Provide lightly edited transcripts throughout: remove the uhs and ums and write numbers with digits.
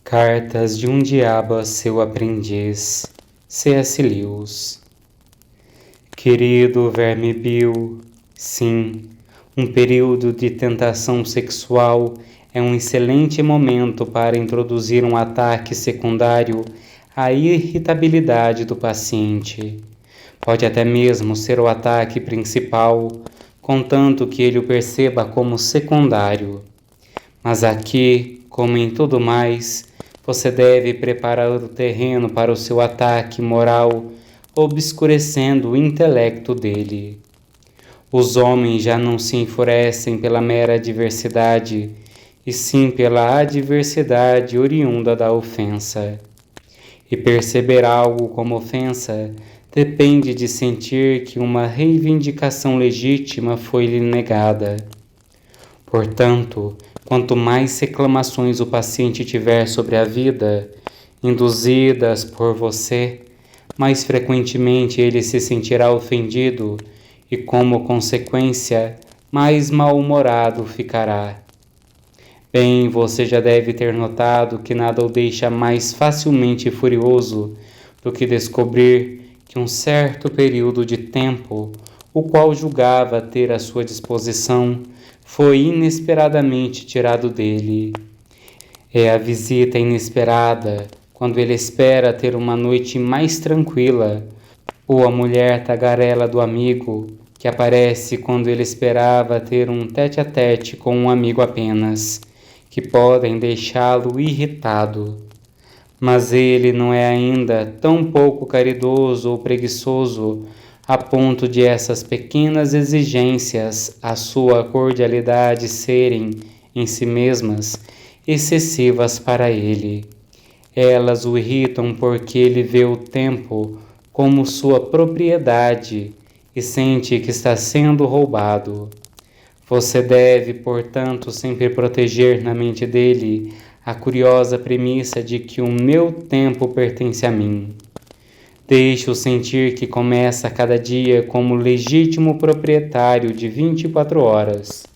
Cartas de um Diabo a seu Aprendiz, C.S. Lewis. Querido verme Bill, sim, um período de tentação sexual é um excelente momento para introduzir um ataque secundário à irritabilidade do paciente. Pode até mesmo ser o ataque principal, contanto que ele o perceba como secundário. Mas aqui, como em tudo mais, você deve preparar o terreno para o seu ataque moral, obscurecendo o intelecto dele. Os homens já não se enfurecem pela mera adversidade, e sim pela adversidade oriunda da ofensa. E perceber algo como ofensa depende de sentir que uma reivindicação legítima foi-lhe negada. Portanto, quanto mais reclamações o paciente tiver sobre a vida, induzidas por você, mais frequentemente ele se sentirá ofendido e, como consequência, mais mal-humorado ficará. Bem, você já deve ter notado que nada o deixa mais facilmente furioso do que descobrir que um certo período de tempo, o qual julgava ter à sua disposição, foi inesperadamente tirado dele. É a visita inesperada, quando ele espera ter uma noite mais tranquila, ou a mulher tagarela do amigo, que aparece quando ele esperava ter um tete-a-tete com um amigo apenas, que podem deixá-lo irritado. Mas ele não é ainda tão pouco caridoso ou preguiçoso a ponto de essas pequenas exigências à sua cordialidade serem, em si mesmas, excessivas para ele. Elas o irritam porque ele vê o tempo como sua propriedade e sente que está sendo roubado. Você deve, portanto, sempre proteger na mente dele a curiosa premissa de que o meu tempo pertence a mim. Deixe-o sentir que começa cada dia como legítimo proprietário de 24 horas.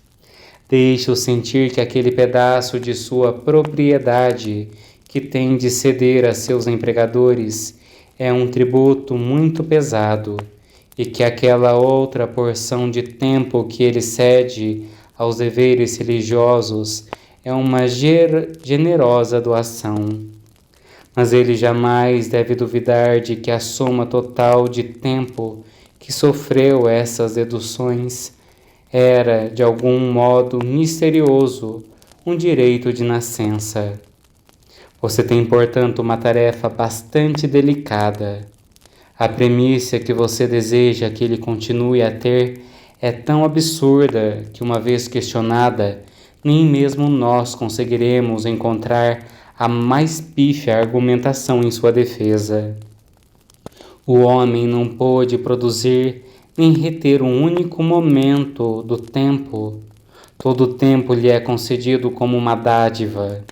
Deixe-o sentir que aquele pedaço de sua propriedade que tem de ceder a seus empregadores é um tributo muito pesado e que aquela outra porção de tempo que ele cede aos deveres religiosos é uma generosa doação. Mas ele jamais deve duvidar de que a soma total de tempo que sofreu essas deduções era, de algum modo misterioso, um direito de nascença. Você tem, portanto, uma tarefa bastante delicada. A premissa que você deseja que ele continue a ter é tão absurda que, uma vez questionada, nem mesmo nós conseguiremos encontrar a mais pífia argumentação em sua defesa. O homem não pôde produzir nem reter um único momento do tempo. Todo o tempo lhe é concedido como uma dádiva.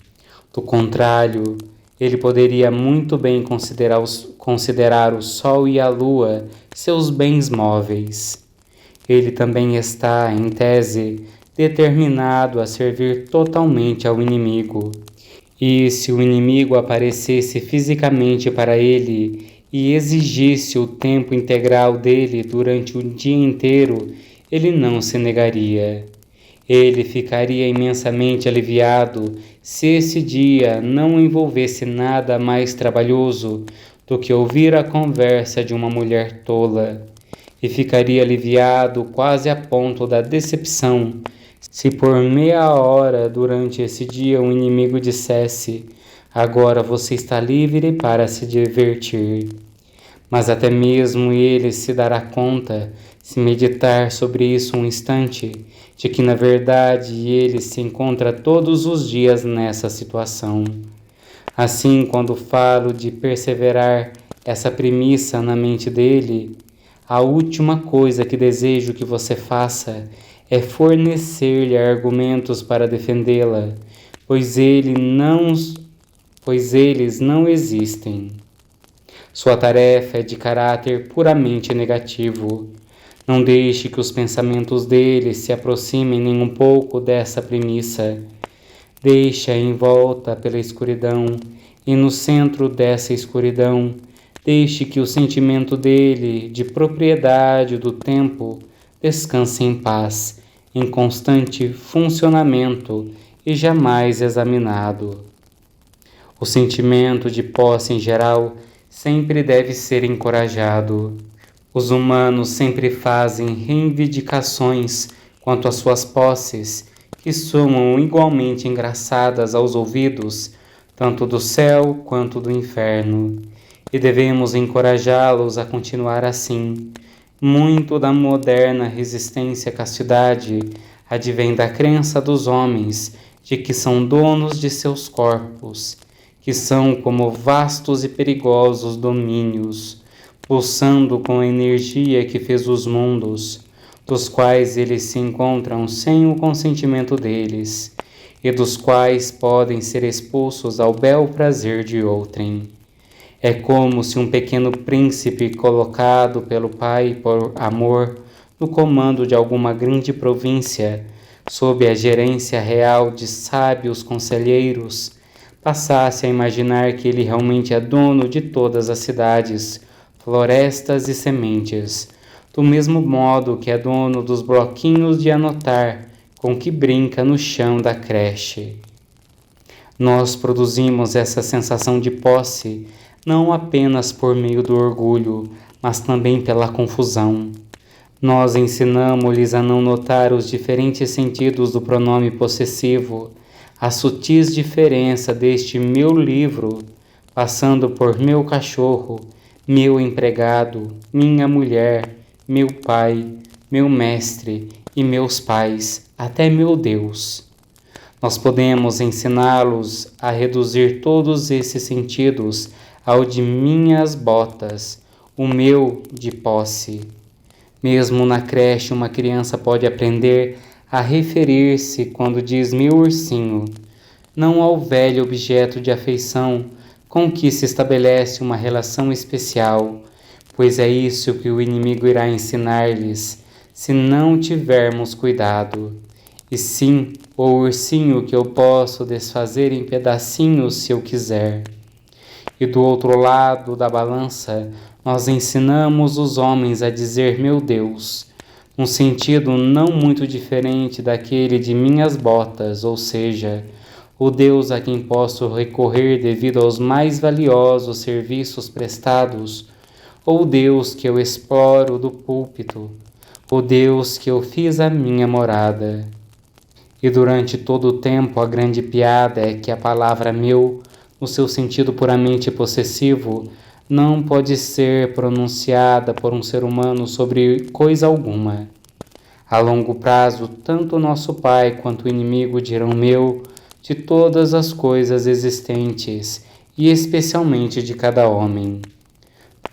Do contrário, ele poderia muito bem considerar o sol e a lua seus bens móveis. Ele também está, em tese, determinado a servir totalmente ao inimigo. E se o inimigo aparecesse fisicamente para ele e exigisse o tempo integral dele durante o dia inteiro, ele não se negaria. Ele ficaria imensamente aliviado se esse dia não envolvesse nada mais trabalhoso do que ouvir a conversa de uma mulher tola, e ficaria aliviado quase a ponto da decepção se por meia hora durante esse dia o inimigo dissesse: agora você está livre para se divertir. Mas até mesmo ele se dará conta, se meditar sobre isso um instante, de que na verdade ele se encontra todos os dias nessa situação. Assim, quando falo de perseverar essa premissa na mente dele, a última coisa que desejo que você faça é fornecer-lhe argumentos para defendê-la, pois eles não existem. Sua tarefa é de caráter puramente negativo. Não deixe que os pensamentos dele se aproximem nem um pouco dessa premissa. Deixa envolta pela escuridão, e no centro dessa escuridão, deixe que o sentimento dele, de propriedade do tempo, descanse em paz, em constante funcionamento e jamais examinado. O sentimento de posse em geral sempre deve ser encorajado. Os humanos sempre fazem reivindicações quanto às suas posses, que soam igualmente engraçadas aos ouvidos, tanto do céu quanto do inferno, e devemos encorajá-los a continuar assim. Muito da moderna resistência à castidade advém da crença dos homens de que são donos de seus corpos, que são como vastos e perigosos domínios, pulsando com a energia que fez os mundos, dos quais eles se encontram sem o consentimento deles, e dos quais podem ser expulsos ao bel prazer de outrem. É como se um pequeno príncipe colocado pelo pai por amor no comando de alguma grande província, sob a gerência real de sábios conselheiros, passasse a imaginar que ele realmente é dono de todas as cidades, florestas e sementes, do mesmo modo que é dono dos bloquinhos de anotar com que brinca no chão da creche. Nós produzimos essa sensação de posse não apenas por meio do orgulho, mas também pela confusão. Nós ensinamos-lhes a não notar os diferentes sentidos do pronome possessivo, a sutis diferença deste meu livro, passando por meu cachorro, meu empregado, minha mulher, meu pai, meu mestre e meus pais, até meu Deus. Nós podemos ensiná-los a reduzir todos esses sentidos ao de minhas botas, o meu de posse. Mesmo na creche, uma criança pode aprender a referir-se, quando diz meu ursinho, não ao velho objeto de afeição com que se estabelece uma relação especial, pois é isso que o inimigo irá ensinar-lhes se não tivermos cuidado. E sim, o ursinho que eu posso desfazer em pedacinhos se eu quiser. E do outro lado da balança, nós ensinamos os homens a dizer meu Deus, num sentido não muito diferente daquele de minhas botas, ou seja, o Deus a quem posso recorrer devido aos mais valiosos serviços prestados, ou Deus que eu exploro do púlpito, o Deus que eu fiz a minha morada. E durante todo o tempo a grande piada é que a palavra meu, no seu sentido puramente possessivo, não pode ser pronunciada por um ser humano sobre coisa alguma. A longo prazo, tanto nosso pai quanto o inimigo dirão meu de todas as coisas existentes, e especialmente de cada homem.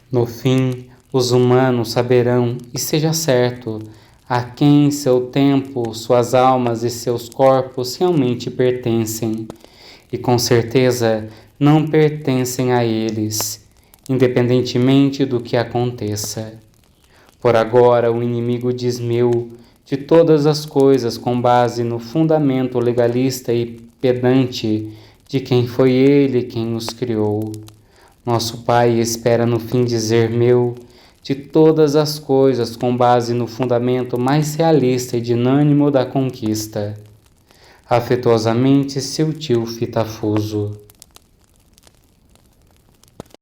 No fim, os humanos saberão, e seja certo, a quem seu tempo, suas almas e seus corpos realmente pertencem. E com certeza não pertencem a eles, independentemente do que aconteça. Por agora o inimigo diz meu de todas as coisas com base no fundamento legalista e pedante de quem foi ele quem os criou. Nosso Pai espera no fim dizer meu de todas as coisas com base no fundamento mais realista e dinâmico da conquista. Afetuosamente, seu tio Fitafuso.